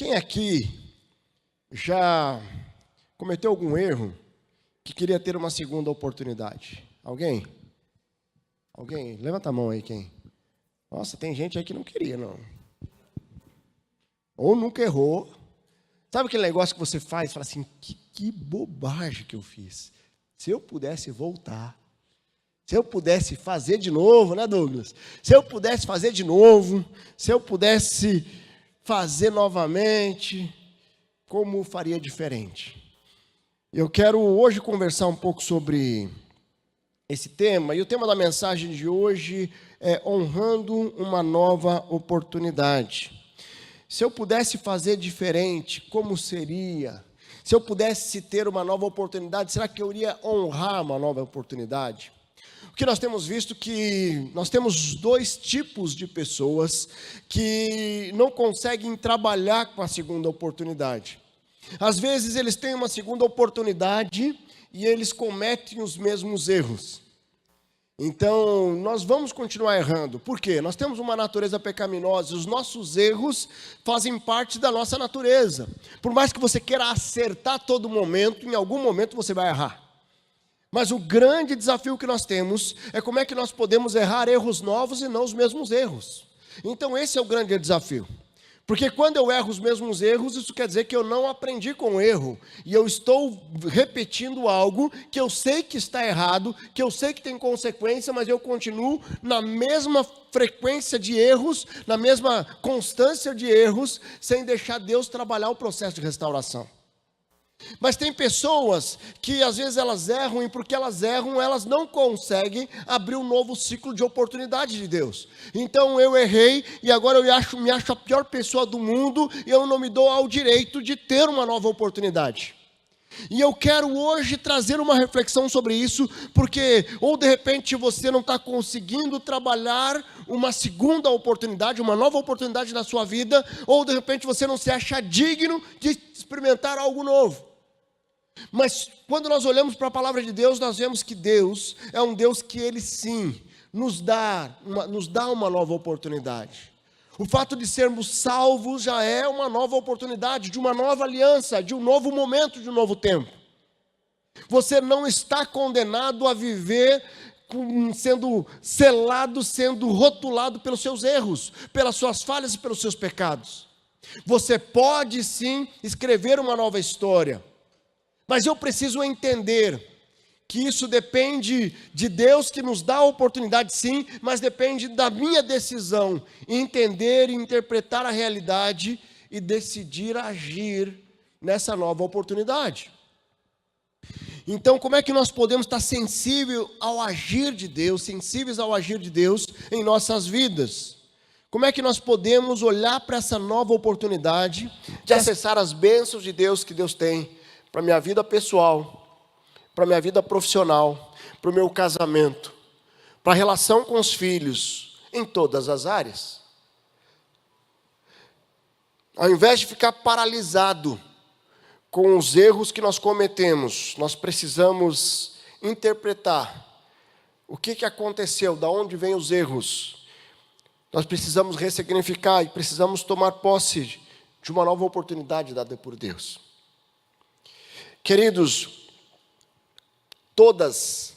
Quem aqui já cometeu algum erro que queria ter uma segunda oportunidade? Alguém? Alguém? Levanta a mão aí, quem? Nossa, tem gente aí que não queria, não. Ou nunca errou. Sabe aquele negócio que você faz? Fala assim, que bobagem que eu fiz. Se eu pudesse voltar. Se eu pudesse fazer de novo, né, Douglas? Se eu pudesse fazer de novo. Se eu pudesse fazer novamente. Como faria diferente? Eu quero hoje conversar um pouco sobre esse tema. E o tema da mensagem de hoje é honrando uma nova oportunidade. Se eu pudesse fazer diferente, como seria? Se eu pudesse ter uma nova oportunidade, será que eu iria honrar uma nova oportunidade? O que nós temos visto que nós temos dois tipos de pessoas que não conseguem trabalhar com a segunda oportunidade. Às vezes eles têm uma segunda oportunidade e eles cometem os mesmos erros. Então, nós vamos continuar errando. Por quê? Nós temos uma natureza pecaminosa e os nossos erros fazem parte da nossa natureza. Por mais que você queira acertar a todo momento, em algum momento você vai errar. Mas o grande desafio que nós temos é como é que nós podemos errar erros novos e não os mesmos erros. Então, esse é o grande desafio. Porque quando eu erro os mesmos erros, isso quer dizer que eu não aprendi com o erro. E eu estou repetindo algo que eu sei que está errado, que eu sei que tem consequência, mas eu continuo na mesma frequência de erros, na mesma constância de erros, sem deixar Deus trabalhar o processo de restauração. Mas tem pessoas que às vezes elas erram e porque elas erram, elas não conseguem abrir um novo ciclo de oportunidade de Deus. Então eu errei e agora eu me acho a pior pessoa do mundo e eu não me dou ao direito de ter uma nova oportunidade. E eu quero hoje trazer uma reflexão sobre isso, porque ou de repente você não está conseguindo trabalhar uma segunda oportunidade, uma nova oportunidade na sua vida, ou de repente você não se acha digno de experimentar algo novo. Mas quando nós olhamos para a palavra de Deus, nós vemos que Deus é um Deus que Ele sim nos dá uma nova oportunidade. O fato de sermos salvos já é uma nova oportunidade, de uma nova aliança, de um novo momento, de um novo tempo. Você não está condenado a viver sendo selado, sendo rotulado pelos seus erros, pelas suas falhas e pelos seus pecados. Você pode sim escrever uma nova história. Mas eu preciso entender que isso depende de Deus que nos dá a oportunidade sim, mas depende da minha decisão, entender e interpretar a realidade e decidir agir nessa nova oportunidade. Então, como é que nós podemos estar sensíveis ao agir de Deus, sensíveis ao agir de Deus em nossas vidas? Como é que nós podemos olhar para essa nova oportunidade de acessar as bênçãos de Deus que Deus tem para a minha vida pessoal, para a minha vida profissional, para o meu casamento, para a relação com os filhos, em todas as áreas? Ao invés de ficar paralisado com os erros que nós cometemos, nós precisamos interpretar o que aconteceu, de onde vêm os erros. Nós precisamos ressignificar e precisamos tomar posse de uma nova oportunidade dada por Deus. Queridos, todas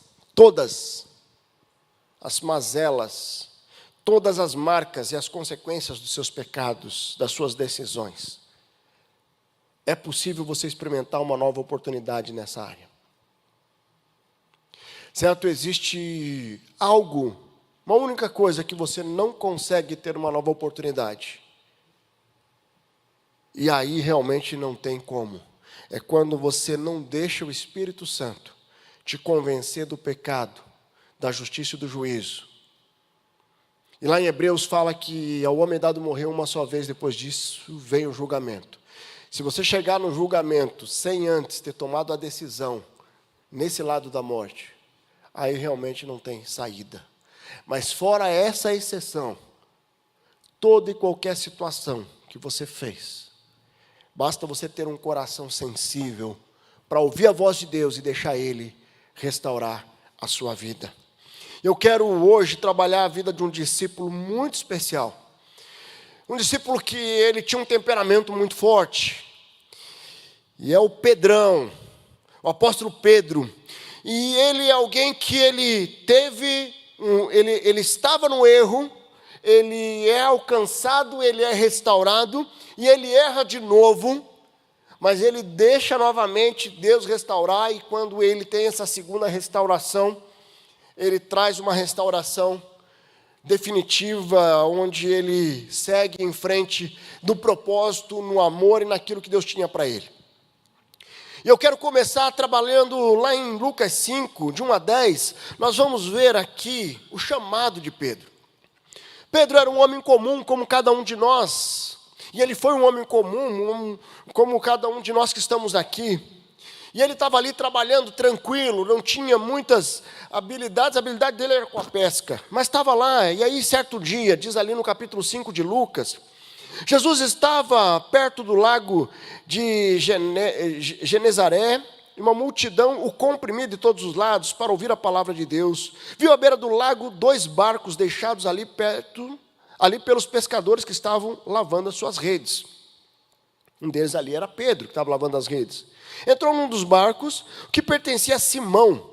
as mazelas, todas as marcas e as consequências dos seus pecados, das suas decisões, é possível você experimentar uma nova oportunidade nessa área. Certo? Existe algo, uma única coisa que você não consegue ter uma nova oportunidade. E aí realmente não tem como. É quando você não deixa o Espírito Santo te convencer do pecado, da justiça e do juízo. E lá em Hebreus fala que ao homem dado morrer uma só vez, depois disso vem o julgamento. Se você chegar no julgamento sem antes ter tomado a decisão nesse lado da morte, aí realmente não tem saída. Mas fora essa exceção, toda e qualquer situação que você fez, basta você ter um coração sensível para ouvir a voz de Deus e deixar Ele restaurar a sua vida. Eu quero hoje trabalhar a vida de um discípulo muito especial. Um discípulo que ele tinha um temperamento muito forte. E é o Pedrão, o apóstolo Pedro. E ele é alguém que ele estava no erro, ele é alcançado, ele é restaurado, e ele erra de novo, mas ele deixa novamente Deus restaurar, e quando ele tem essa segunda restauração, ele traz uma restauração definitiva, onde ele segue em frente do propósito, no amor e naquilo que Deus tinha para ele. E eu quero começar trabalhando lá em Lucas 5, de 1 a 10, nós vamos ver aqui o chamado de Pedro. Pedro era um homem comum como cada um de nós, e ele foi um homem comum, como cada um de nós que estamos aqui. E ele estava ali trabalhando tranquilo, não tinha muitas habilidades, a habilidade dele era com a pesca, mas estava lá. E aí certo dia, diz ali no capítulo 5 de Lucas, Jesus estava perto do lago de Genezaré, e uma multidão o comprimia de todos os lados para ouvir a palavra de Deus. Viu à beira do lago 2 barcos deixados ali perto, ali pelos pescadores que estavam lavando as suas redes. Um deles ali era Pedro, que estava lavando as redes. Entrou num dos barcos, que pertencia a Simão,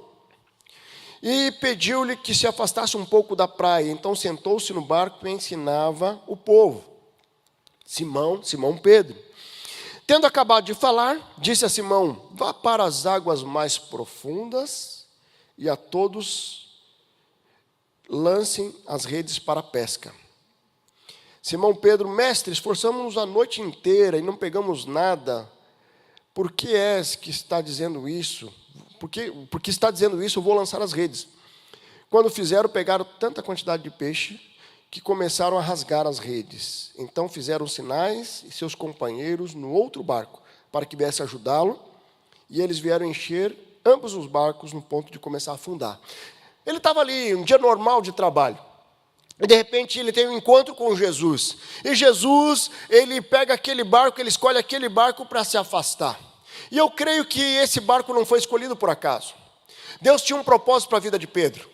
e pediu-lhe que se afastasse um pouco da praia. Então sentou-se no barco e ensinava o povo. Simão Pedro. Tendo acabado de falar, disse a Simão: vá para as águas mais profundas e a todos lancem as redes para a pesca. Simão Pedro: mestre, esforçamos-nos a noite inteira e não pegamos nada. Por que és que está dizendo isso? Porque está dizendo isso, eu vou lançar as redes. Quando fizeram, pegaram tanta quantidade de peixe que começaram a rasgar as redes. Então fizeram sinais e seus companheiros no outro barco, para que viesse ajudá-lo, e eles vieram encher ambos os barcos no ponto de começar a afundar. Ele estava ali, um dia normal de trabalho, e de repente ele tem um encontro com Jesus, e Jesus, ele pega aquele barco, ele escolhe aquele barco para se afastar, e eu creio que esse barco não foi escolhido por acaso. Deus tinha um propósito para a vida de Pedro.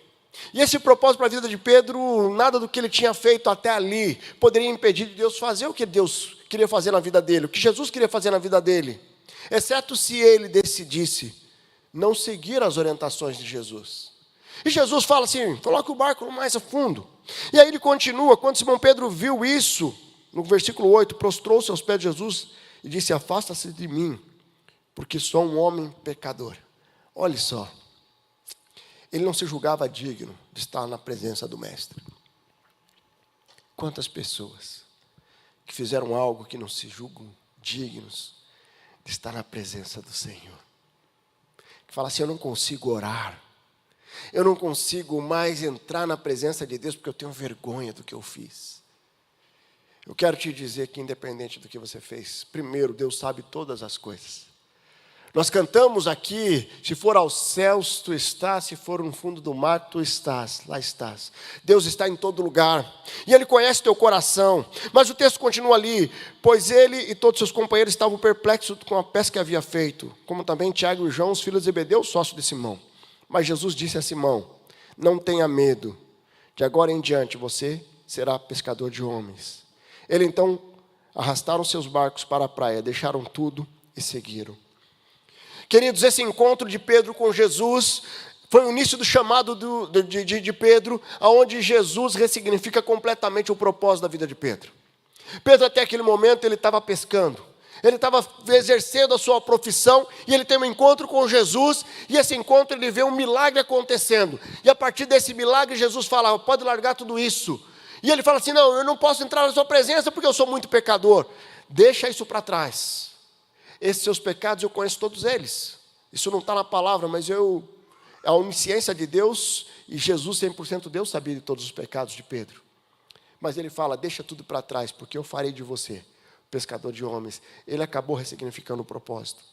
E esse propósito para a vida de Pedro, nada do que ele tinha feito até ali poderia impedir de Deus fazer o que Deus queria fazer na vida dele, o que Jesus queria fazer na vida dele, exceto se ele decidisse não seguir as orientações de Jesus. E Jesus fala assim: coloque o barco mais a fundo. E aí ele continua: quando Simão Pedro viu isso, no versículo 8, prostrou-se aos pés de Jesus e disse: afasta-se de mim, porque sou um homem pecador. Olha só. Ele não se julgava digno de estar na presença do Mestre. Quantas pessoas que fizeram algo que não se julgam dignos de estar na presença do Senhor. Que falam assim: eu não consigo orar, eu não consigo mais entrar na presença de Deus porque eu tenho vergonha do que eu fiz. Eu quero te dizer que independente do que você fez, primeiro, Deus sabe todas as coisas. Nós cantamos aqui: se for aos céus, tu estás, se for no fundo do mar, tu estás, lá estás. Deus está em todo lugar, e Ele conhece teu coração. Mas o texto continua ali: pois ele e todos seus companheiros estavam perplexos com a pesca que havia feito, como também Tiago e João, os filhos de Zebedeu, sócio de Simão. Mas Jesus disse a Simão: não tenha medo, de agora em diante você será pescador de homens. Ele então arrastaram seus barcos para a praia, deixaram tudo e seguiram. Queridos, esse encontro de Pedro com Jesus foi o início do chamado de Pedro, onde Jesus ressignifica completamente o propósito da vida de Pedro. Pedro, até aquele momento, ele estava pescando, ele estava exercendo a sua profissão, e ele tem um encontro com Jesus, e esse encontro ele vê um milagre acontecendo, e a partir desse milagre Jesus fala: pode largar tudo isso. E ele fala assim: não, eu não posso entrar na sua presença porque eu sou muito pecador. Deixa isso para trás. Esses seus pecados eu conheço todos eles. Isso não está na palavra, mas a onisciência de Deus, e Jesus 100% Deus sabia de todos os pecados de Pedro. Mas ele fala: deixa tudo para trás, porque eu farei de você pescador de homens. Ele acabou ressignificando o propósito.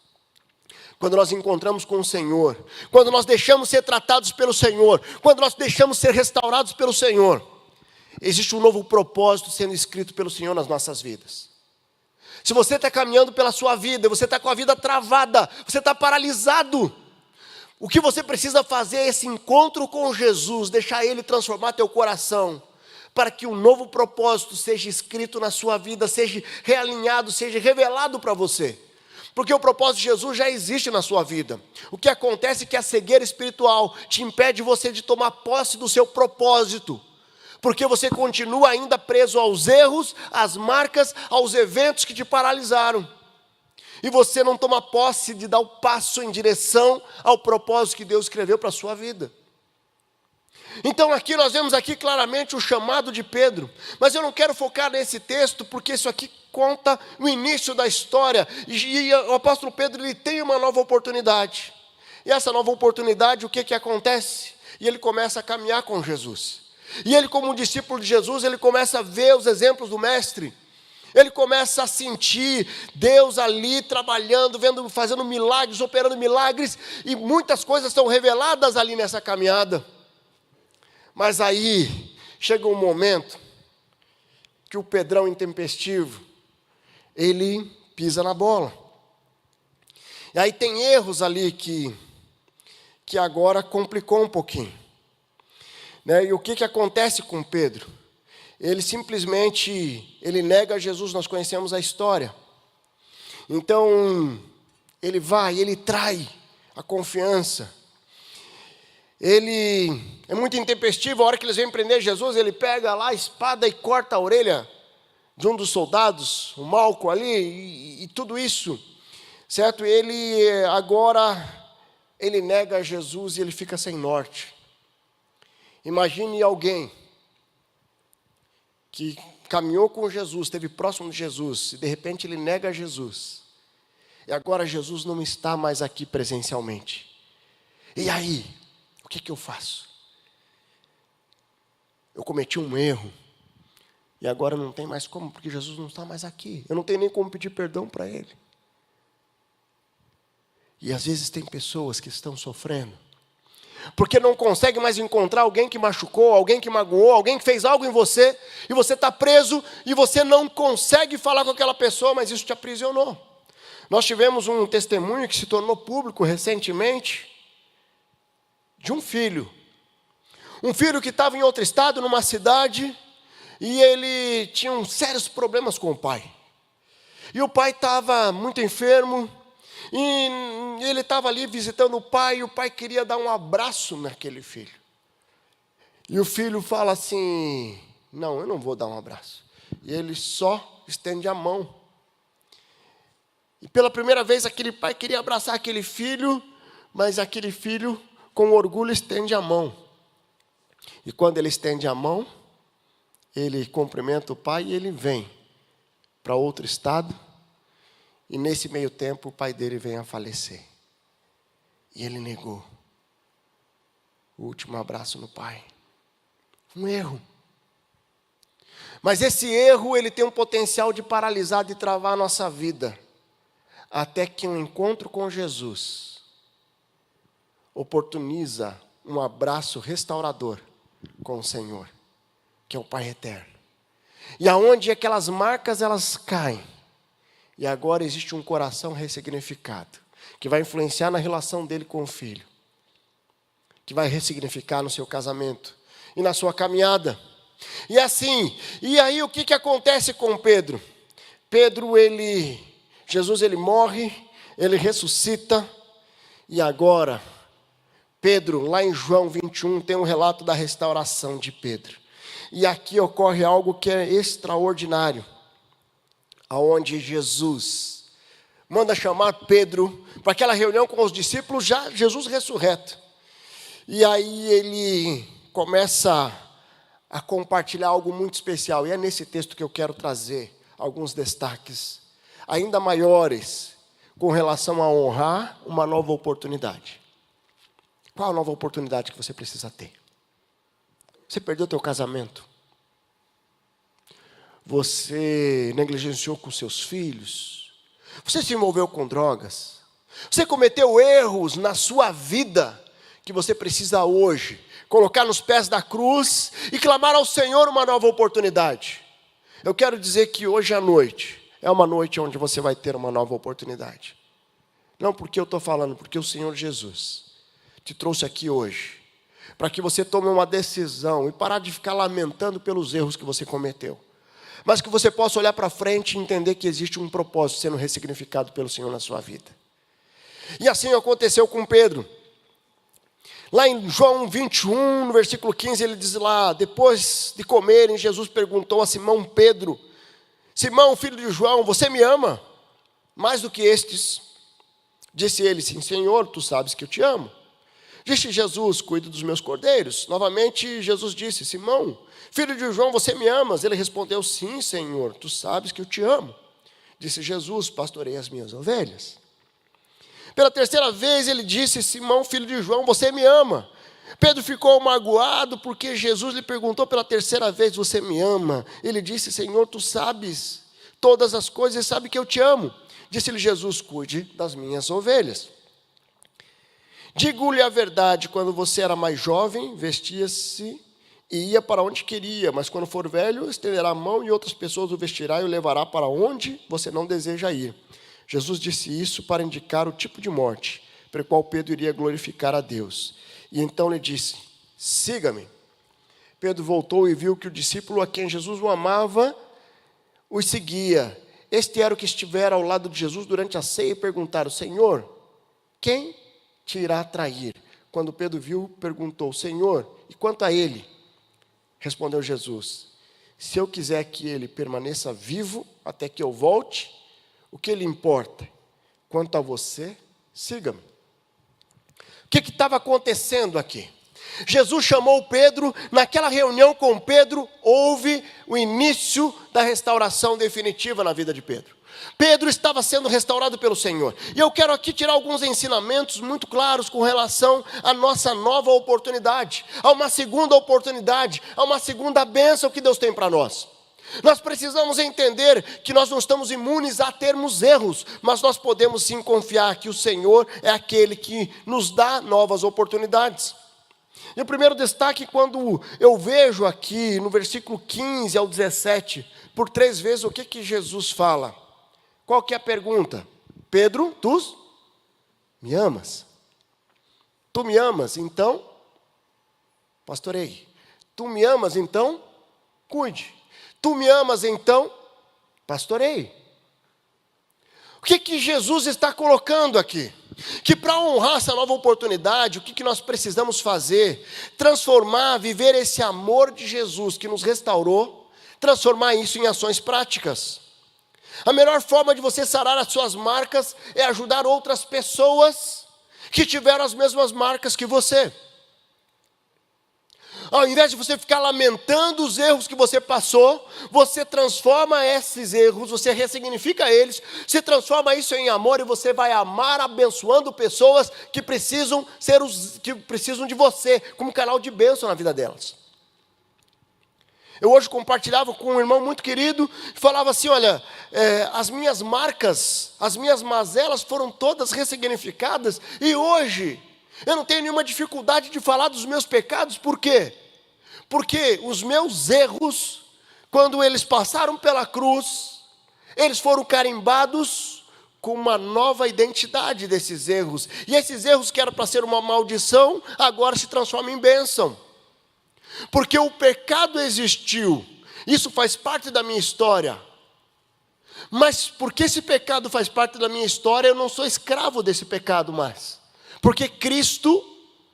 Quando nós encontramos com o Senhor, quando nós deixamos ser tratados pelo Senhor, quando nós deixamos ser restaurados pelo Senhor, existe um novo propósito sendo escrito pelo Senhor nas nossas vidas. Se você está caminhando pela sua vida, você está com a vida travada, você está paralisado, o que você precisa fazer é esse encontro com Jesus, deixar Ele transformar teu coração, para que um novo propósito seja escrito na sua vida, seja realinhado, seja revelado para você. Porque o propósito de Jesus já existe na sua vida. O que acontece é que a cegueira espiritual te impede você de tomar posse do seu propósito. Porque você continua ainda preso aos erros, às marcas, aos eventos que te paralisaram. E você não toma posse de dar o passo em direção ao propósito que Deus escreveu para a sua vida. Então aqui nós vemos aqui claramente o chamado de Pedro. Mas eu não quero focar nesse texto, porque isso aqui conta o início da história. E o apóstolo Pedro, ele tem uma nova oportunidade. E essa nova oportunidade, o que acontece? E ele começa a caminhar com Jesus. E ele, como discípulo de Jesus, ele começa a ver os exemplos do mestre. Ele começa a sentir Deus ali trabalhando, fazendo milagres, operando milagres. E muitas coisas são reveladas ali nessa caminhada. Mas aí chega um momento que o Pedrão intempestivo, ele pisa na bola. E aí tem erros ali que agora complicou um pouquinho. Né? E o que acontece com Pedro? Ele simplesmente, ele nega Jesus, nós conhecemos a história. Então, ele vai, ele trai a confiança. Ele é muito intempestivo. A hora que eles vêm prender Jesus, ele pega lá a espada e corta a orelha de um dos soldados, o Malco ali, e tudo isso, certo? Ele agora, ele nega Jesus e ele fica sem norte. Imagine alguém que caminhou com Jesus, esteve próximo de Jesus, e de repente ele nega Jesus. E agora Jesus não está mais aqui presencialmente. E aí? O que eu faço? Eu cometi um erro. E agora não tem mais como, porque Jesus não está mais aqui. Eu não tenho nem como pedir perdão para Ele. E às vezes tem pessoas que estão sofrendo, porque não consegue mais encontrar alguém que machucou, alguém que magoou, alguém que fez algo em você, e você está preso, e você não consegue falar com aquela pessoa, mas isso te aprisionou. Nós tivemos um testemunho que se tornou público recentemente, de um filho que estava em outro estado, numa cidade, e ele tinha sérios problemas com o pai. E o pai estava muito enfermo, e ele estava ali visitando o pai, e o pai queria dar um abraço naquele filho. E o filho fala assim: não, eu não vou dar um abraço. E ele só estende a mão. E pela primeira vez aquele pai queria abraçar aquele filho, mas aquele filho, com orgulho, estende a mão. E quando ele estende a mão, ele cumprimenta o pai e ele vem para outro estado. E nesse meio tempo o pai dele vem a falecer. E ele negou o último abraço no pai. Um erro. Mas esse erro, ele tem um potencial de paralisar, de travar a nossa vida. Até que um encontro com Jesus oportuniza um abraço restaurador com o Senhor, que é o Pai eterno. E aonde aquelas marcas elas caem, e agora existe um coração ressignificado, que vai influenciar na relação dele com o filho, que vai ressignificar no seu casamento e na sua caminhada. E assim, e aí o que acontece com Pedro? Jesus ele morre, ele ressuscita, e agora Pedro, lá em João 21, tem um relato da restauração de Pedro. E aqui ocorre algo que é extraordinário, aonde Jesus manda chamar Pedro para aquela reunião com os discípulos, já Jesus ressurreto. E aí ele começa a compartilhar algo muito especial. E é nesse texto que eu quero trazer alguns destaques ainda maiores com relação a honrar uma nova oportunidade. Qual a nova oportunidade que você precisa ter? Você perdeu o teu casamento? Você negligenciou com seus filhos? Você se envolveu com drogas? Você cometeu erros na sua vida que você precisa hoje colocar nos pés da cruz e clamar ao Senhor uma nova oportunidade? Eu quero dizer que hoje à noite é uma noite onde você vai ter uma nova oportunidade. Não porque eu estou falando, porque o Senhor Jesus te trouxe aqui hoje para que você tome uma decisão e parar de ficar lamentando pelos erros que você cometeu. Mas que você possa olhar para frente e entender que existe um propósito sendo ressignificado pelo Senhor na sua vida. E assim aconteceu com Pedro. Lá em João 21, no versículo 15, ele diz lá: depois de comerem, Jesus perguntou a Simão Pedro: Simão, filho de João, você me ama mais do que estes? Disse ele: sim, Senhor, tu sabes que eu te amo. Disse Jesus: cuida dos meus cordeiros. Novamente Jesus disse: Simão, filho de João, você me amas? Ele respondeu: sim, Senhor, tu sabes que eu te amo. Disse Jesus: pastorei as minhas ovelhas. Pela terceira vez ele disse: Simão, filho de João, você me ama? Pedro ficou magoado porque Jesus lhe perguntou pela terceira vez: você me ama? Ele disse: Senhor, tu sabes todas as coisas e sabe que eu te amo. Disse-lhe Jesus: cuide das minhas ovelhas. Digo-lhe a verdade, quando você era mais jovem, vestia-se e ia para onde queria, mas quando for velho, estenderá a mão e outras pessoas o vestirá e o levará para onde você não deseja ir. Jesus disse isso para indicar o tipo de morte pelo qual Pedro iria glorificar a Deus. E então lhe disse: siga-me. Pedro voltou e viu que o discípulo a quem Jesus o amava o seguia. Este era o que estivera ao lado de Jesus durante a ceia e perguntaram: Senhor, quem te irá trair? Quando Pedro viu, perguntou: Senhor, e quanto a ele? Respondeu Jesus: se eu quiser que ele permaneça vivo até que eu volte, o que lhe importa? Quanto a você, siga-me. O que estava acontecendo aqui? Jesus chamou Pedro, naquela reunião com Pedro, houve o início da restauração definitiva na vida de Pedro. Pedro estava sendo restaurado pelo Senhor. E eu quero aqui tirar alguns ensinamentos muito claros com relação à nossa nova oportunidade, a uma segunda oportunidade, a uma segunda bênção que Deus tem para nós. Nós precisamos entender que nós não estamos imunes a termos erros, mas nós podemos sim confiar que o Senhor é aquele que nos dá novas oportunidades. E o primeiro destaque, quando eu vejo aqui no versículo 15 ao 17, por 3 vezes o que Jesus fala? Qual que é a pergunta? Pedro, tu me amas? Tu me amas, então pastorei. Tu me amas, então cuide. Tu me amas, então pastorei. O que Jesus está colocando aqui? Que para honrar essa nova oportunidade, o que nós precisamos fazer? Transformar, viver esse amor de Jesus que nos restaurou, transformar isso em ações práticas. A melhor forma de você sarar as suas marcas é ajudar outras pessoas que tiveram as mesmas marcas que você. Ao invés de você ficar lamentando os erros que você passou, você transforma esses erros, você ressignifica eles, você transforma isso em amor e você vai amar abençoando pessoas que precisam de você como canal de bênção na vida delas. Eu hoje compartilhava com um irmão muito querido e falava assim: olha, as minhas marcas, as minhas mazelas foram todas ressignificadas e hoje eu não tenho nenhuma dificuldade de falar dos meus pecados. Por quê? Porque os meus erros, quando eles passaram pela cruz, eles foram carimbados com uma nova identidade desses erros. E esses erros que eram para ser uma maldição, agora se transformam em bênção. Porque o pecado existiu, isso faz parte da minha história. Mas porque esse pecado faz parte da minha história, eu não sou escravo desse pecado mais. Porque Cristo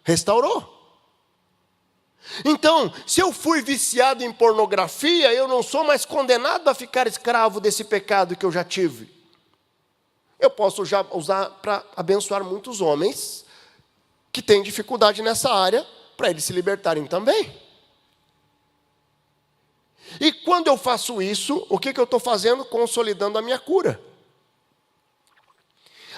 restaurou. Então, se eu fui viciado em pornografia, eu não sou mais condenado a ficar escravo desse pecado que eu já tive. Eu posso já usar para abençoar muitos homens que têm dificuldade nessa área, para eles se libertarem também. E quando eu faço isso, o que eu estou fazendo? Consolidando a minha cura.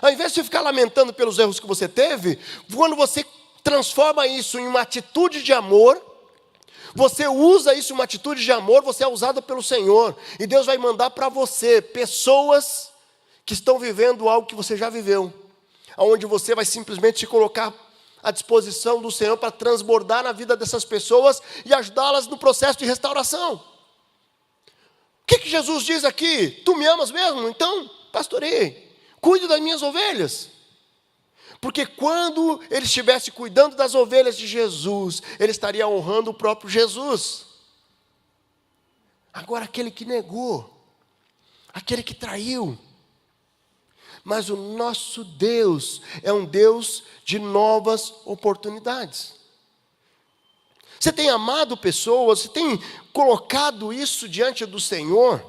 Ao invés de ficar lamentando pelos erros que você teve, quando você transforma isso em uma atitude de amor, você usa isso em uma atitude de amor, você é usado pelo Senhor. E Deus vai mandar para você pessoas que estão vivendo algo que você já viveu. Onde você vai simplesmente se colocar à disposição do Senhor para transbordar na vida dessas pessoas e ajudá-las no processo de restauração. O que Jesus diz aqui? Tu me amas mesmo? Então, pastorei. Cuide das minhas ovelhas. Porque quando ele estivesse cuidando das ovelhas de Jesus, ele estaria honrando o próprio Jesus. Agora, aquele que negou, aquele que traiu. Mas o nosso Deus é um Deus de novas oportunidades. Você tem amado pessoas, você tem colocado isso diante do Senhor?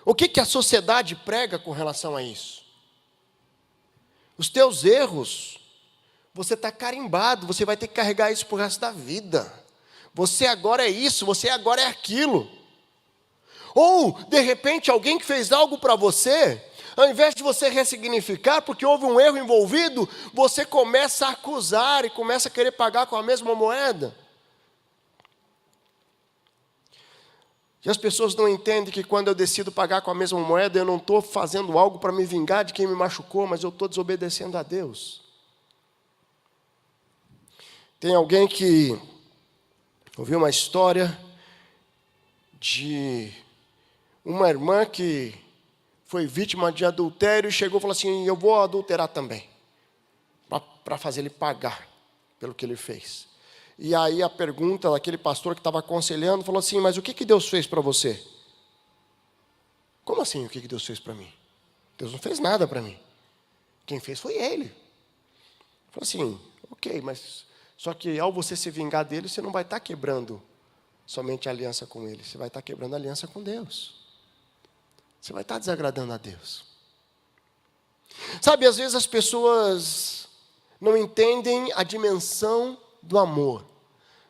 O que a sociedade prega com relação a isso? Os teus erros, você está carimbado, você vai ter que carregar isso para o resto da vida. Você agora é isso, você agora é aquilo. Ou, de repente, alguém que fez algo para você, ao invés de você ressignificar, porque houve um erro envolvido, você começa a acusar e começa a querer pagar com a mesma moeda. E as pessoas não entendem que quando eu decido pagar com a mesma moeda, eu não estou fazendo algo para me vingar de quem me machucou, mas eu estou desobedecendo a Deus. Tem alguém que ouviu uma história de uma irmã que foi vítima de adultério e chegou e falou assim: eu vou adulterar também, para fazer ele pagar pelo que ele fez. E aí a pergunta daquele pastor que estava aconselhando, falou assim: mas o que Deus fez para você? Como assim o que Deus fez para mim? Deus não fez nada para mim. Quem fez foi Ele. Falou assim: ok, mas só que ao você se vingar dele, você não vai estar quebrando somente a aliança com Ele, você vai estar quebrando a aliança com Deus. Você vai estar desagradando a Deus. Sabe, às vezes as pessoas não entendem a dimensão do amor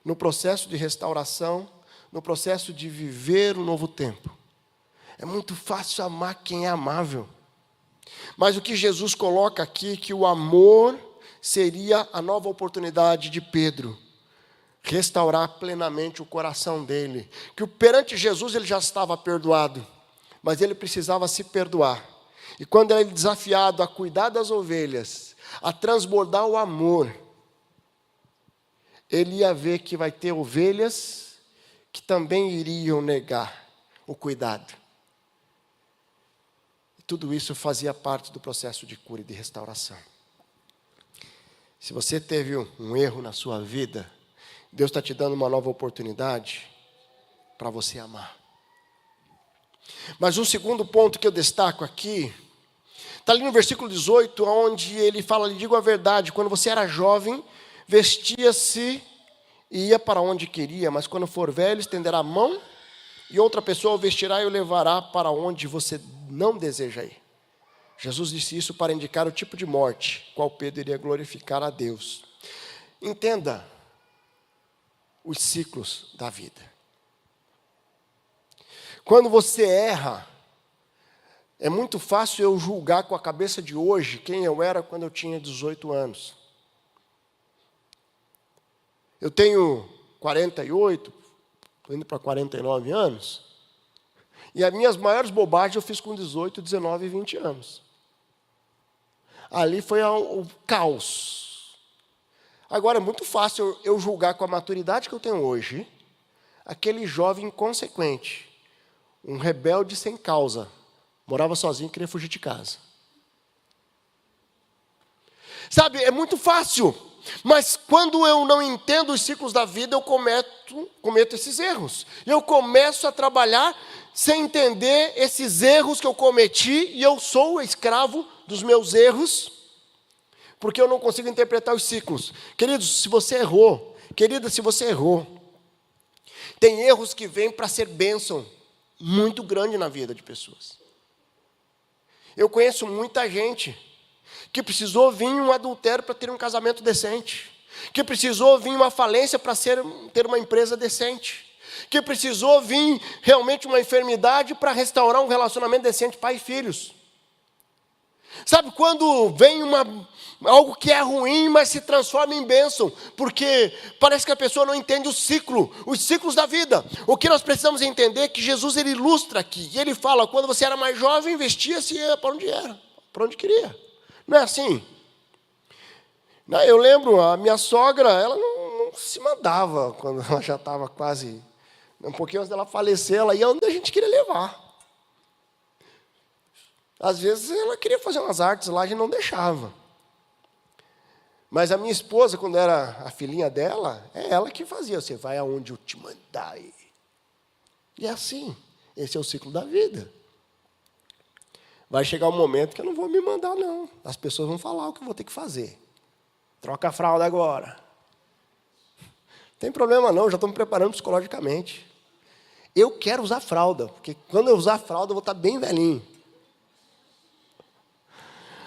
no processo de restauração, no processo de viver um novo tempo. É muito fácil amar quem é amável. Mas o que Jesus coloca aqui, que o amor seria a nova oportunidade de Pedro restaurar plenamente o coração dele. Que perante Jesus ele já estava perdoado, mas ele precisava se perdoar. E quando ele é desafiado a cuidar das ovelhas, a transbordar o amor, ele ia ver que vai ter ovelhas que também iriam negar o cuidado. E tudo isso fazia parte do processo de cura e de restauração. Se você teve um erro na sua vida, Deus está te dando uma nova oportunidade para você amar. Mas um segundo ponto que eu destaco aqui, está ali no versículo 18, onde ele fala: lhe digo a verdade, quando você era jovem, vestia-se e ia para onde queria, mas quando for velho, estenderá a mão e outra pessoa o vestirá e o levará para onde você não deseja ir. Jesus disse isso para indicar o tipo de morte, qual Pedro iria glorificar a Deus. Entenda os ciclos da vida. Quando você erra, é muito fácil eu julgar com a cabeça de hoje quem eu era quando eu tinha 18 anos. Eu tenho 48, estou indo para 49 anos, e as minhas maiores bobagens eu fiz com 18, 19 e 20 anos. Ali foi o caos. Agora é muito fácil eu julgar com a maturidade que eu tenho hoje, aquele jovem inconsequente, um rebelde sem causa, morava sozinho e queria fugir de casa. Sabe, é muito fácil. Mas quando eu não entendo os ciclos da vida, eu cometo esses erros. E eu começo a trabalhar sem entender esses erros que eu cometi, e eu sou escravo dos meus erros, porque eu não consigo interpretar os ciclos. Queridos, se você errou, querida, se você errou, tem erros que vêm para ser bênção muito grande na vida de pessoas. Eu conheço muita gente que precisou vir um adultério para ter um casamento decente, que precisou vir uma falência para ter uma empresa decente, que precisou vir realmente uma enfermidade para restaurar um relacionamento decente pai e filhos. Sabe, quando vem algo que é ruim, mas se transforma em bênção, porque parece que a pessoa não entende o ciclo, os ciclos da vida. O que nós precisamos entender é que Jesus ele ilustra aqui, e ele fala: quando você era mais jovem, vestia-se e ia para onde era, para onde queria. Não é assim? Eu lembro, a minha sogra, ela não se mandava, quando ela já estava quase, um pouquinho antes dela falecer, ela ia onde a gente queria levar. Às vezes ela queria fazer umas artes lá, a gente não deixava. Mas a minha esposa, quando era a filhinha dela, é ela que fazia. Você vai aonde eu te mandar. E é assim. Esse é o ciclo da vida. Vai chegar um momento que eu não vou me mandar, não. As pessoas vão falar o que eu vou ter que fazer. Troca a fralda agora. Não tem problema não, já estou me preparando psicologicamente. Eu quero usar fralda, porque quando eu usar fralda eu vou estar bem velhinho.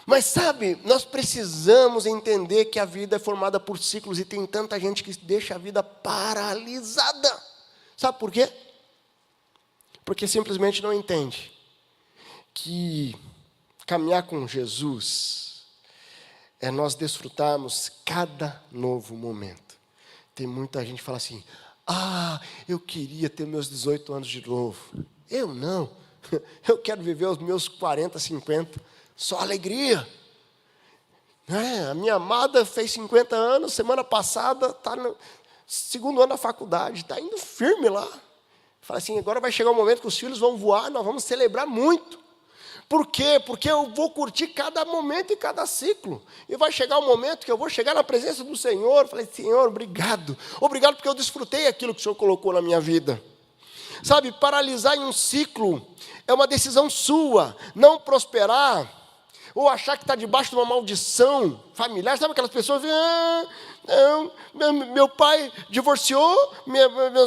Mas sabe, nós precisamos entender que a vida é formada por ciclos e tem tanta gente que deixa a vida paralisada. Sabe por quê? Porque simplesmente não entende que caminhar com Jesus é nós desfrutarmos cada novo momento. Tem muita gente que fala assim, eu queria ter meus 18 anos de novo. Eu não. Eu quero viver os meus 40, 50. Só alegria. A minha amada fez 50 anos, semana passada, está no segundo ano da faculdade, está indo firme lá. Fala assim, agora vai chegar um momento que os filhos vão voar, nós vamos celebrar muito. Por quê? Porque eu vou curtir cada momento e cada ciclo. E vai chegar um momento que eu vou chegar na presença do Senhor. Falei, Senhor, obrigado. Obrigado porque eu desfrutei aquilo que o Senhor colocou na minha vida. Sabe, paralisar em um ciclo é uma decisão sua. Não prosperar ou achar que está debaixo de uma maldição familiar. Sabe aquelas pessoas que meu pai divorciou,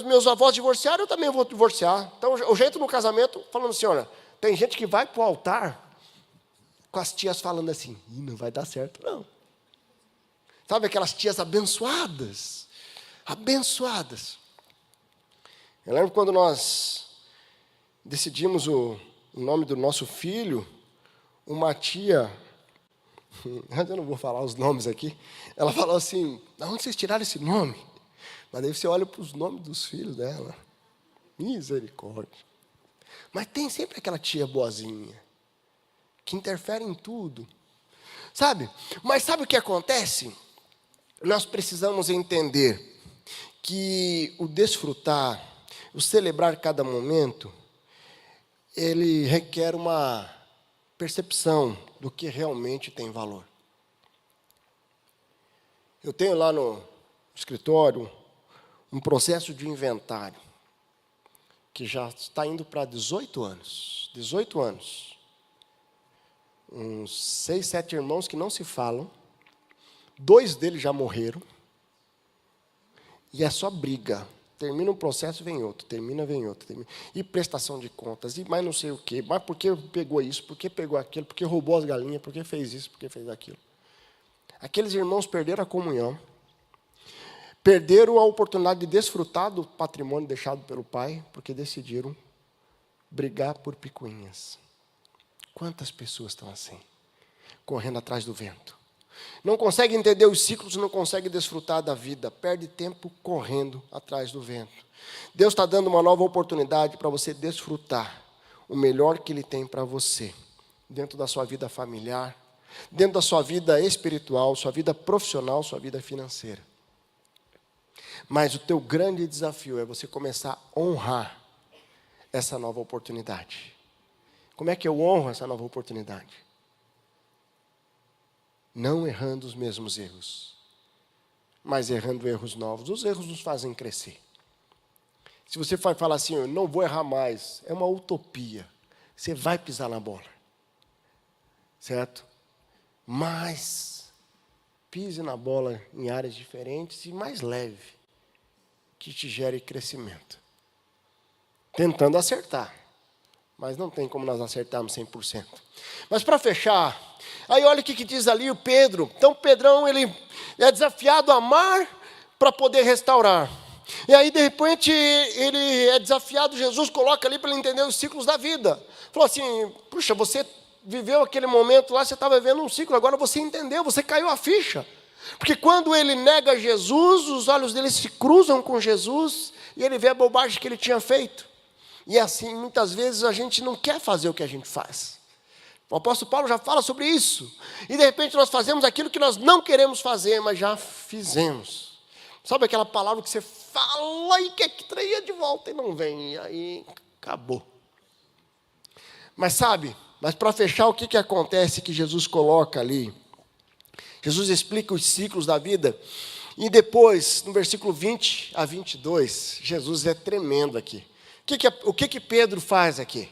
meus avós divorciaram, eu também vou divorciar. Então, o jeito no casamento, falando assim, olha, tem gente que vai para o altar com as tias falando assim, não vai dar certo, não. Sabe aquelas tias abençoadas? Abençoadas. Eu lembro quando nós decidimos o nome do nosso filho, uma tia, eu não vou falar os nomes aqui, ela falou assim, de onde vocês tiraram esse nome? Mas daí você olha para os nomes dos filhos dela, misericórdia. Mas tem sempre aquela tia boazinha, que interfere em tudo, sabe? Mas sabe o que acontece? Nós precisamos entender que o desfrutar, o celebrar cada momento, ele requer uma percepção do que realmente tem valor. Eu tenho lá no escritório um processo de inventário, que já está indo para 18 anos. 18 anos. Uns 6, 7 irmãos que não se falam. 2 deles já morreram. E é só briga. Termina um processo, vem outro. Termina, vem outro. Termina. E prestação de contas. E mais não sei o quê. Mas por que pegou isso? Por que pegou aquilo? Por que roubou as galinhas? Por que fez isso? Por que fez aquilo? Aqueles irmãos perderam a comunhão. Perderam a oportunidade de desfrutar do patrimônio deixado pelo pai, porque decidiram brigar por picuinhas. Quantas pessoas estão assim, correndo atrás do vento? Não consegue entender os ciclos, não consegue desfrutar da vida, perde tempo correndo atrás do vento. Deus está dando uma nova oportunidade para você desfrutar o melhor que Ele tem para você, dentro da sua vida familiar, dentro da sua vida espiritual, sua vida profissional, sua vida financeira. Mas o teu grande desafio é você começar a honrar essa nova oportunidade. Como é que eu honro essa nova oportunidade? Não errando os mesmos erros, mas errando erros novos. Os erros nos fazem crescer. Se você falar assim, eu não vou errar mais, é uma utopia. Você vai pisar na bola. Certo? Mas pise na bola em áreas diferentes e mais leve, que te gere crescimento. Tentando acertar. Mas não tem como nós acertarmos 100%. Mas para fechar, aí olha o que diz ali o Pedro. Então Pedrão, ele é desafiado a amar para poder restaurar. E aí de repente ele é desafiado, Jesus coloca ali para ele entender os ciclos da vida. Falou assim, puxa, você viveu aquele momento lá, você estava vivendo um ciclo, agora você entendeu, você caiu a ficha. Porque quando ele nega Jesus, os olhos dele se cruzam com Jesus e ele vê a bobagem que ele tinha feito. E assim, muitas vezes a gente não quer fazer o que a gente faz. O apóstolo Paulo já fala sobre isso. E de repente nós fazemos aquilo que nós não queremos fazer, mas já fizemos. Sabe aquela palavra que você fala e quer que traia de volta e não vem, e aí acabou. Mas sabe, mas para fechar, o que acontece que Jesus coloca ali? Jesus explica os ciclos da vida. E depois, no versículo 20 a 22, Jesus é tremendo aqui. O que Pedro faz aqui?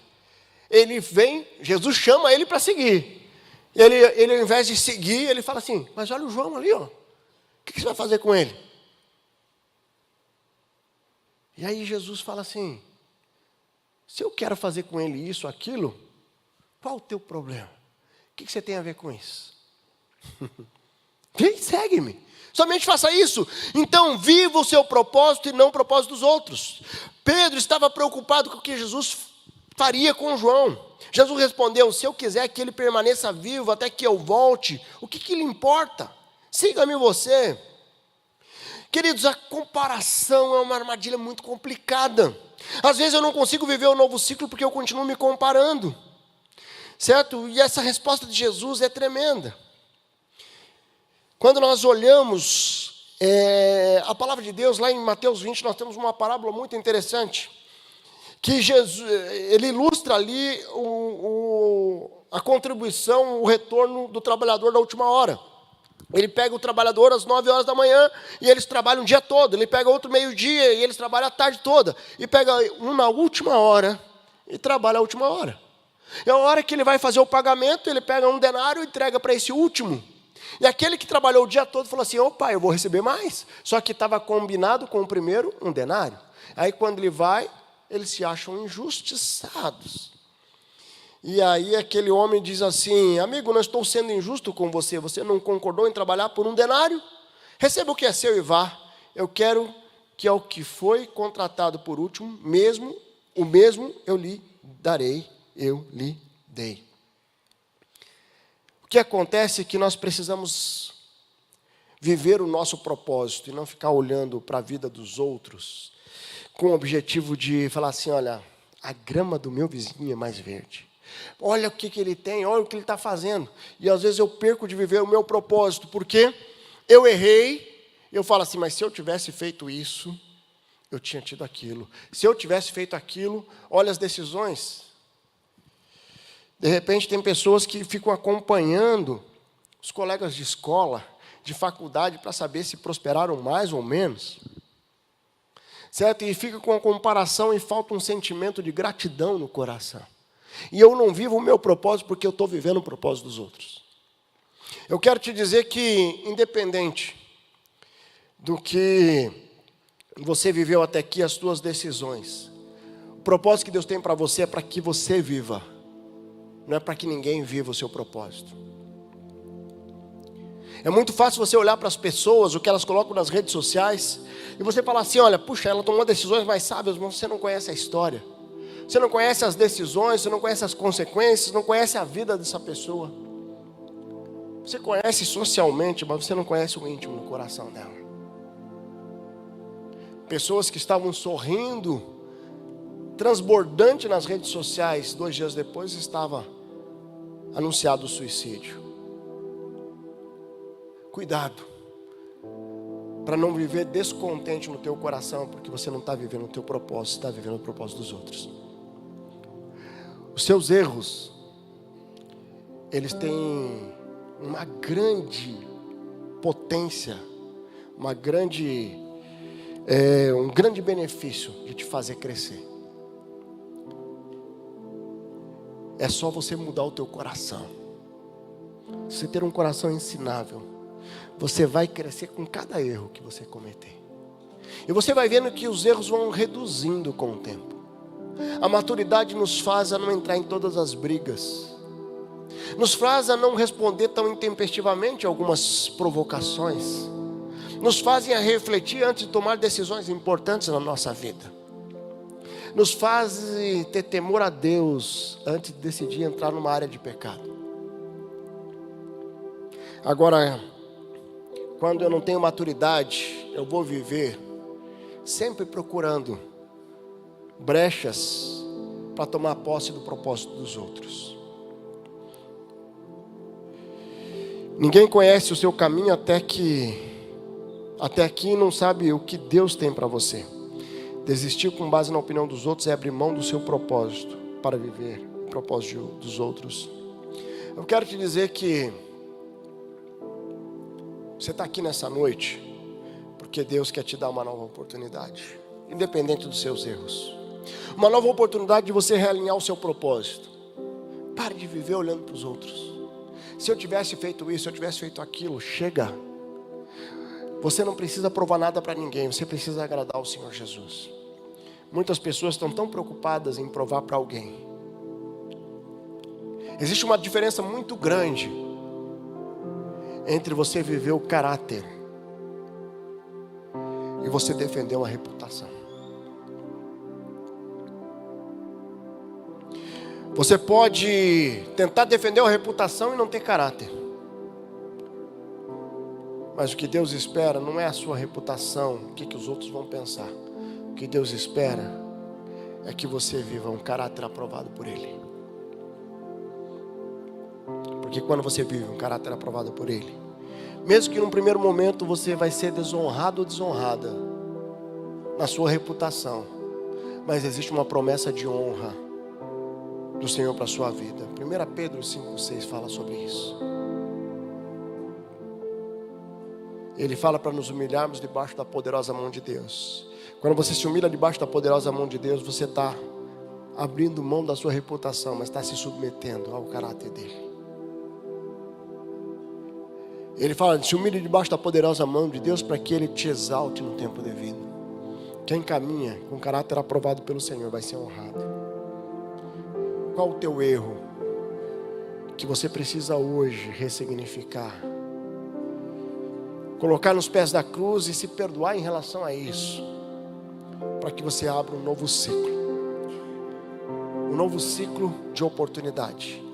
Ele vem, Jesus chama ele para seguir. Ele, ao invés de seguir, ele fala assim, mas olha o João ali, ó. O que você vai fazer com ele? E aí Jesus fala assim, se eu quero fazer com ele isso, aquilo, qual o teu problema? O que você tem a ver com isso? Vem, segue-me. Somente faça isso. Então, viva o seu propósito e não o propósito dos outros. Pedro estava preocupado com o que Jesus faria com João. Jesus respondeu, se eu quiser que ele permaneça vivo até que eu volte, o que lhe importa? Siga-me você. Queridos, a comparação é uma armadilha muito complicada. Às vezes eu não consigo viver um novo ciclo porque eu continuo me comparando. Certo? E essa resposta de Jesus é tremenda. Quando nós olhamos a palavra de Deus, lá em Mateus 20, nós temos uma parábola muito interessante, que Jesus, ele ilustra ali a contribuição, o retorno do trabalhador da última hora. Ele pega o trabalhador às 9 horas da manhã e eles trabalham o dia todo. Ele pega outro meio-dia e eles trabalham a tarde toda. E pega um na última hora e trabalha a última hora. E a hora que ele vai fazer o pagamento, ele pega um denário e entrega para esse último. E aquele que trabalhou o dia todo falou assim, opa, eu vou receber mais. Só que estava combinado com o primeiro um denário. Aí quando ele vai, eles se acham injustiçados. E aí aquele homem diz assim, amigo, não estou sendo injusto com você. Você não concordou em trabalhar por um denário? Receba o que é seu e vá. Eu quero que ao que foi contratado por último, o mesmo eu lhe darei, eu lhe dei. O que acontece é que nós precisamos viver o nosso propósito e não ficar olhando para a vida dos outros com o objetivo de falar assim, olha, a grama do meu vizinho é mais verde. Olha o que ele tem, olha o que ele está fazendo. E às vezes eu perco de viver o meu propósito, porque eu errei, eu falo assim, mas se eu tivesse feito isso, eu tinha tido aquilo. Se eu tivesse feito aquilo, olha as decisões. De repente tem pessoas que ficam acompanhando os colegas de escola, de faculdade, para saber se prosperaram mais ou menos. Certo? E fica com a comparação e falta um sentimento de gratidão no coração. E eu não vivo o meu propósito porque eu estou vivendo o propósito dos outros. Eu quero te dizer que, independente do que você viveu até aqui, as suas decisões, o propósito que Deus tem para você é para que você viva. Não é para que ninguém viva o seu propósito. É muito fácil você olhar para as pessoas, o que elas colocam nas redes sociais, e você falar assim, olha, puxa, ela tomou decisões mais sábias, mas você não conhece a história. Você não conhece as decisões, você não conhece as consequências, não conhece a vida dessa pessoa. Você conhece socialmente, mas você não conhece o íntimo no coração dela. Pessoas que estavam sorrindo, transbordante nas redes sociais, 2 dias depois estava anunciado o suicídio. Cuidado, para não viver descontente no teu coração, porque você não está vivendo o teu propósito, está vivendo o propósito dos outros. Os seus erros, eles têm uma grande potência, um grande benefício de te fazer crescer. É só você mudar o teu coração. Se você ter um coração ensinável, você vai crescer com cada erro que você cometer. E você vai vendo que os erros vão reduzindo com o tempo. A maturidade nos faz a não entrar em todas as brigas. Nos faz a não responder tão intempestivamente a algumas provocações. Nos fazem a refletir antes de tomar decisões importantes na nossa vida. Nos faz ter temor a Deus antes de decidir entrar numa área de pecado. Agora, quando eu não tenho maturidade, eu vou viver sempre procurando brechas para tomar posse do propósito dos outros. Ninguém conhece o seu caminho até aqui não sabe o que Deus tem para você. Desistir com base na opinião dos outros é abrir mão do seu propósito para viver o propósito dos outros. Eu quero te dizer que Você está aqui nessa noite porque Deus quer te dar uma nova oportunidade, independente dos seus erros. Uma nova oportunidade de você realinhar o seu propósito. Pare de viver olhando para os outros. Se eu tivesse feito isso, se eu tivesse feito aquilo, chega. Você não precisa provar nada para ninguém, você precisa agradar ao Senhor Jesus. Muitas pessoas estão tão preocupadas em provar para alguém. Existe uma diferença muito grande entre você viver o caráter e você defender uma reputação. Você pode tentar defender uma reputação e não ter caráter. Mas o que Deus espera não é a sua reputação, o que os outros vão pensar. O que Deus espera é que você viva um caráter aprovado por Ele. Porque quando você vive um caráter aprovado por Ele, mesmo que num primeiro momento você vai ser desonrado ou desonrada na sua reputação, mas existe uma promessa de honra do Senhor para a sua vida. 1 Pedro 5,6 fala sobre isso. Ele fala para nos humilharmos debaixo da poderosa mão de Deus. Quando você se humilha debaixo da poderosa mão de Deus, você está abrindo mão da sua reputação, mas está se submetendo ao caráter dele. Ele fala, se humilhe debaixo da poderosa mão de Deus para que Ele te exalte no tempo devido. Quem caminha com caráter aprovado pelo Senhor vai ser honrado. Qual o teu erro que você precisa hoje ressignificar? Colocar nos pés da cruz e se perdoar em relação a isso, para que você abra um novo ciclo. Um novo ciclo de oportunidade.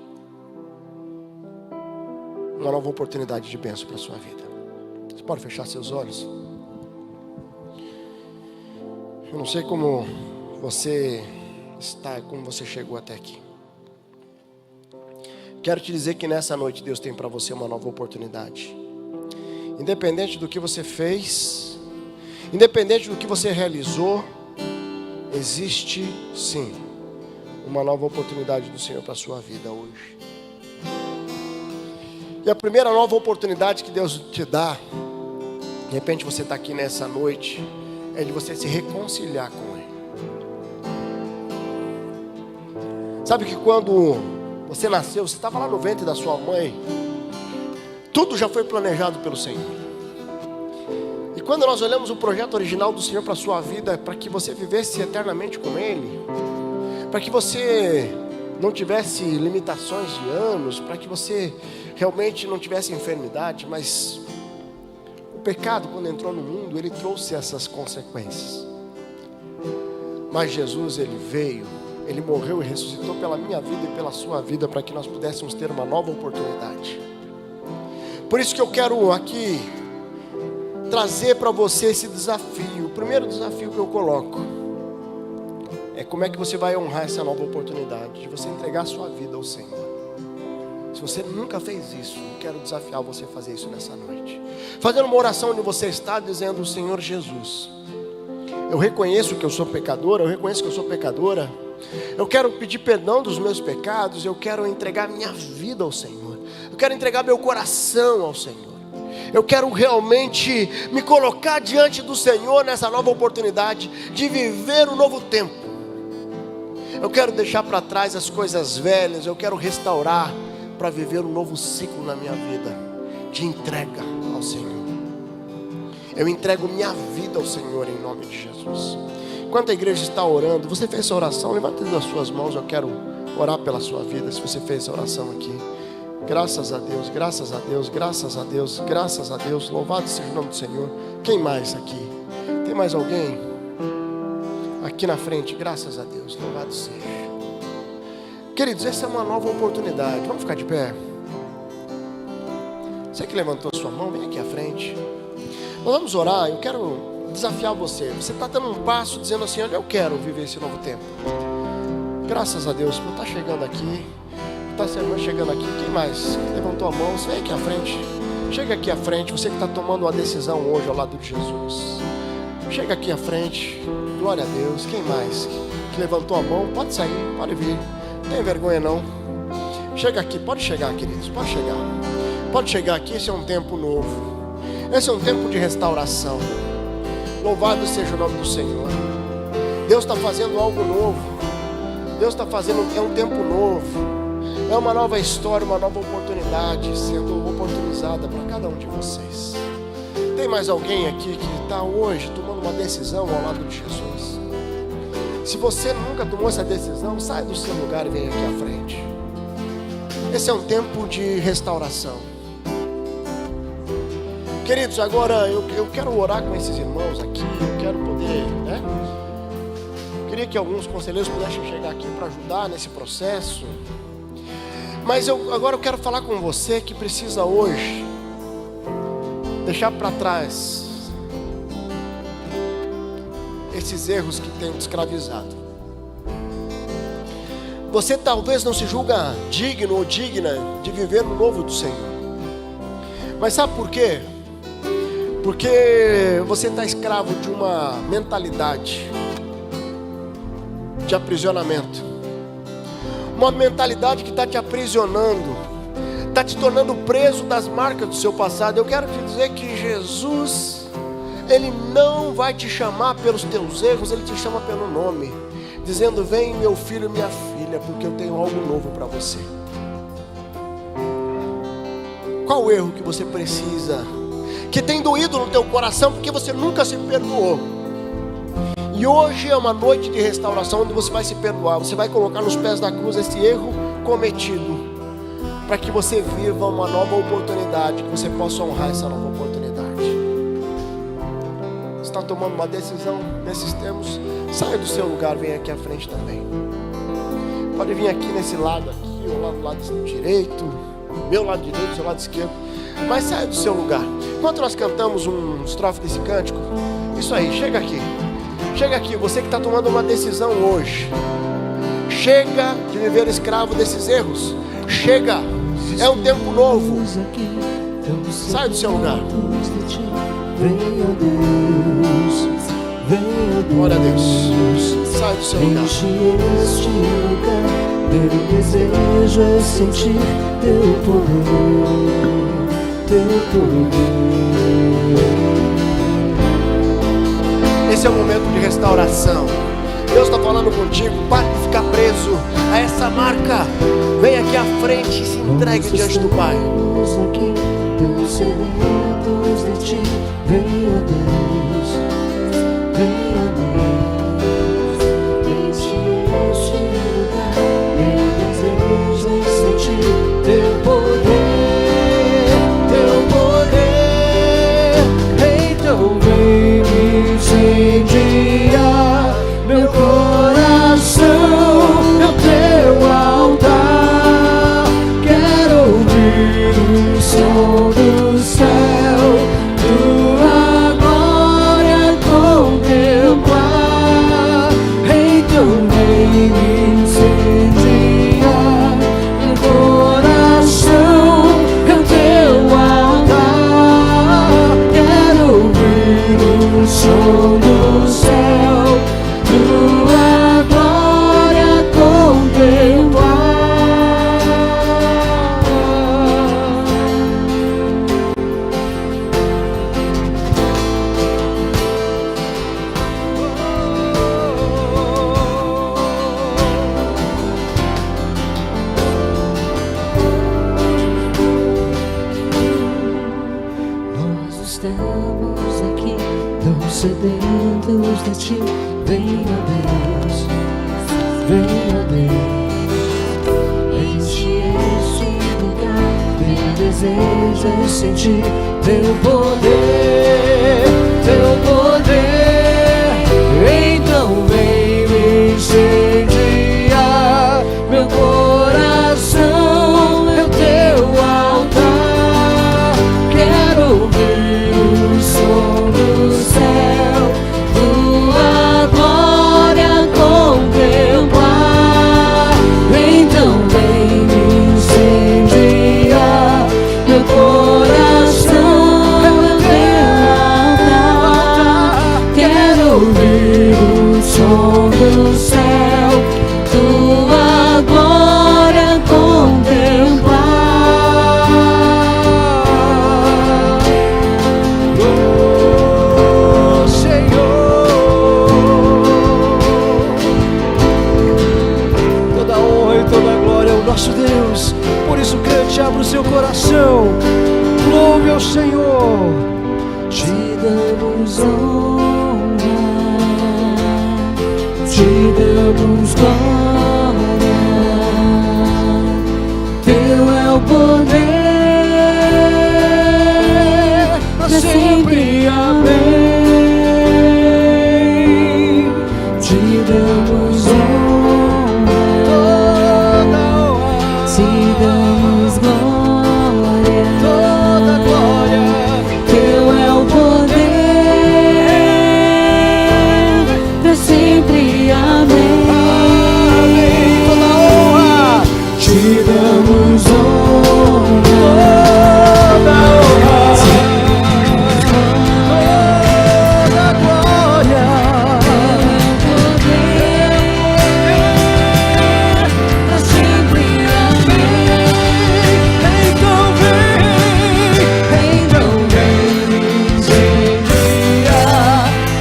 Uma nova oportunidade de bênção para a sua vida. Você pode fechar seus olhos? Eu não sei como você está, como você chegou até aqui. Quero te dizer que nessa noite Deus tem para você uma nova oportunidade. Independente do que você fez, independente do que você realizou, existe sim uma nova oportunidade do Senhor para a sua vida hoje. E a primeira nova oportunidade que Deus te dá, de repente você está aqui nessa noite, é de você se reconciliar com Ele. Sabe que quando você nasceu, você estava lá no ventre da sua mãe, tudo já foi planejado pelo Senhor. E quando nós olhamos o projeto original do Senhor para a sua vida, para que você vivesse eternamente com Ele, para que você não tivesse limitações de anos, para que você realmente não tivesse enfermidade, mas o pecado, quando entrou no mundo, ele trouxe essas consequências. Mas Jesus, Ele veio, Ele morreu e ressuscitou pela minha vida e pela sua vida, para que nós pudéssemos ter uma nova oportunidade. Por isso que eu quero aqui trazer para você esse desafio. O primeiro desafio que eu coloco é como é que você vai honrar essa nova oportunidade de você entregar a sua vida ao Senhor. Se você nunca fez isso, eu quero desafiar você a fazer isso nessa noite. Fazendo uma oração onde você está, dizendo: Senhor Jesus, eu reconheço que eu sou pecadora, eu reconheço que eu sou pecadora. Eu quero pedir perdão dos meus pecados, eu quero entregar minha vida ao Senhor. Eu quero entregar meu coração ao Senhor. Eu quero realmente me colocar diante do Senhor nessa nova oportunidade de viver um novo tempo. Eu quero deixar para trás as coisas velhas, eu quero restaurar para viver um novo ciclo na minha vida de entrega ao Senhor. Eu entrego minha vida ao Senhor em nome de Jesus. Enquanto a igreja está orando, você fez essa oração? Levante as suas mãos, eu quero orar pela sua vida. Se você fez essa oração aqui, graças a Deus, graças a Deus, graças a Deus, graças a Deus. Louvado seja o nome do Senhor. Quem mais aqui? Tem mais alguém? Aqui na frente, graças a Deus, louvado seja. Queridos, essa é uma nova oportunidade. Vamos ficar de pé? Você que levantou a sua mão, vem aqui à frente. Nós vamos orar. Eu quero desafiar você. Você está dando um passo dizendo assim: olha, eu quero viver esse novo tempo. Graças a Deus, não está chegando aqui. Está chegando aqui. Quem mais levantou a mão? Você vem aqui à frente. Chega aqui à frente. Você que está tomando uma decisão hoje ao lado de Jesus. Chega aqui à frente. Glória a Deus. Quem mais que levantou a mão? Pode sair, pode vir. Não tem vergonha não. Chega aqui, pode chegar, queridos, pode chegar. Pode chegar aqui, esse é um tempo novo. Esse é um tempo de restauração. Louvado seja o nome do Senhor. Deus está fazendo algo novo. Deus está fazendo, é um tempo novo. É uma nova história, uma nova oportunidade sendo oportunizada para cada um de vocês. Tem mais alguém aqui que está hoje tomando uma decisão ao lado de Jesus? Se você nunca tomou essa decisão, sai do seu lugar e vem aqui à frente. Esse é um tempo de restauração. Queridos, agora eu quero orar com esses irmãos aqui. Eu quero poder, Eu queria que alguns conselheiros pudessem chegar aqui para ajudar nesse processo. Mas agora eu quero falar com você que precisa hoje deixar para trás esses erros que tem te escravizado. Você talvez não se julga digno ou digna de viver no novo do Senhor. Mas sabe por quê? Porque você está escravo de uma mentalidade de aprisionamento. Uma mentalidade que está te aprisionando, está te tornando preso das marcas do seu passado. Eu quero te dizer que Jesus, Ele não vai te chamar pelos teus erros, Ele te chama pelo nome, dizendo: vem meu filho e minha filha, porque eu tenho algo novo para você. Qual o erro que você precisa, que tem doído no teu coração, porque você nunca se perdoou? E hoje é uma noite de restauração, onde você vai se perdoar. Você vai colocar nos pés da cruz esse erro cometido, para que você viva uma nova oportunidade, que você possa honrar essa nova oportunidade. Você está tomando uma decisão nesses termos? Saia do seu lugar, vem aqui à frente também. Pode vir aqui nesse lado aqui, ou lá do lado direito, meu lado direito, seu lado esquerdo. Mas saia do seu lugar. Enquanto nós cantamos um estrofe desse cântico, isso aí, chega aqui. Chega aqui, você que está tomando uma decisão hoje. Chega de viver escravo desses erros. Chega, é um tempo novo. Sai do seu lugar. Glória a Deus. Sai do seu lugar. Meu desejo é sentir teu poder, teu poder. Esse é o momento de restauração. Deus está falando contigo. Para de ficar preso a essa marca. Vem aqui à frente e se entregue diante do Pai. Aqui, tão sedentos de ti. Vem, ó Deus, vem, ó Deus. Enche este lugar. Meu desejo é sentir teu poder, teu poder. Então vem me incendiar meu coração, é o teu altar. Quero ouvir o som do céu, tua glória contemplar. Então vem me incendiar meu coração, é o teu altar. Quero ouvir o som do céu, tua glória contemplar. Nós estamos aqui, tão sedentos de ti. Vem, ó Deus, vem, ó Deus. Enche este lugar. Meu desejo é sentir teu poder, teu poder. Então vem me incendiar meu coração, é o teu altar. Quero ouvir o som do céu, tua glória contemplar. Então vem me incendiar meu coração, é o teu altar. céu. Louve ao Senhor. Te damos honra, te damos glória. Teu é o poder, pra sempre. Amém. Te damos honra, te damos glória. Toda glória. Teu é o poder, pra sempre. Amém. Amém. Toda honra. Te damos honra, Toda honra. Toda glória. pra sempre. Amém. Então vem. Então vem, incendia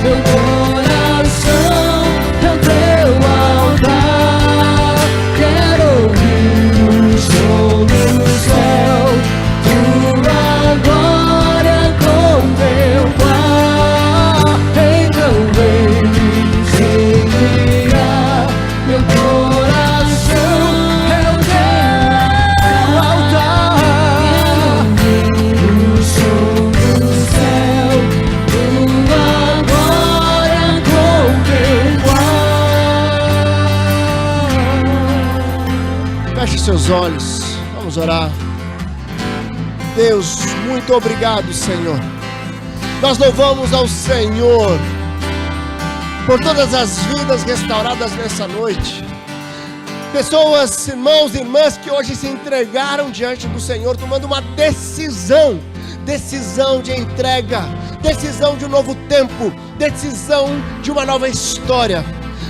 meu coração, é o teu altar. Quero ouvir o som do céu, tua glória contemplar. Então vem, incendia meu coração, é o teu altar. Quero ouvir o som do céu, tua glória contemplar. Feche seus olhos, vamos orar. Deus, muito obrigado, Senhor. Nós louvamos ao Senhor por todas as vidas restauradas nessa noite. Pessoas, irmãos e irmãs que hoje se entregaram diante do Senhor, tomando uma decisão de entrega, decisão de um novo tempo, decisão de uma nova história.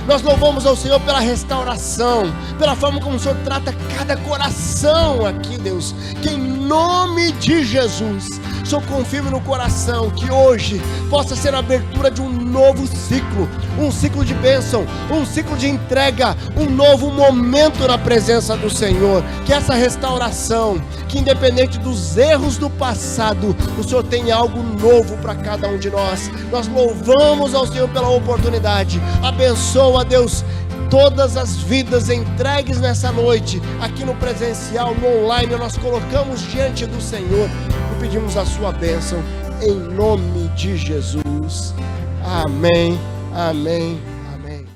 Nós louvamos ao Senhor pela restauração, pela forma como o Senhor trata cada coração aqui, Deus. Que em nome de Jesus, o Senhor confirme no coração que hoje possa ser a abertura de um novo ciclo, um ciclo de bênção, um ciclo de entrega, um novo momento na presença do Senhor. Que essa restauração, que independente dos erros do passado, o Senhor tem algo novo para cada um de nós. Nós louvamos ao Senhor pela oportunidade. Abençoa, Deus, todas as vidas entregues nessa noite, aqui no presencial, no online, nós colocamos diante do Senhor e pedimos a sua bênção, em nome de Jesus. Amém, amém.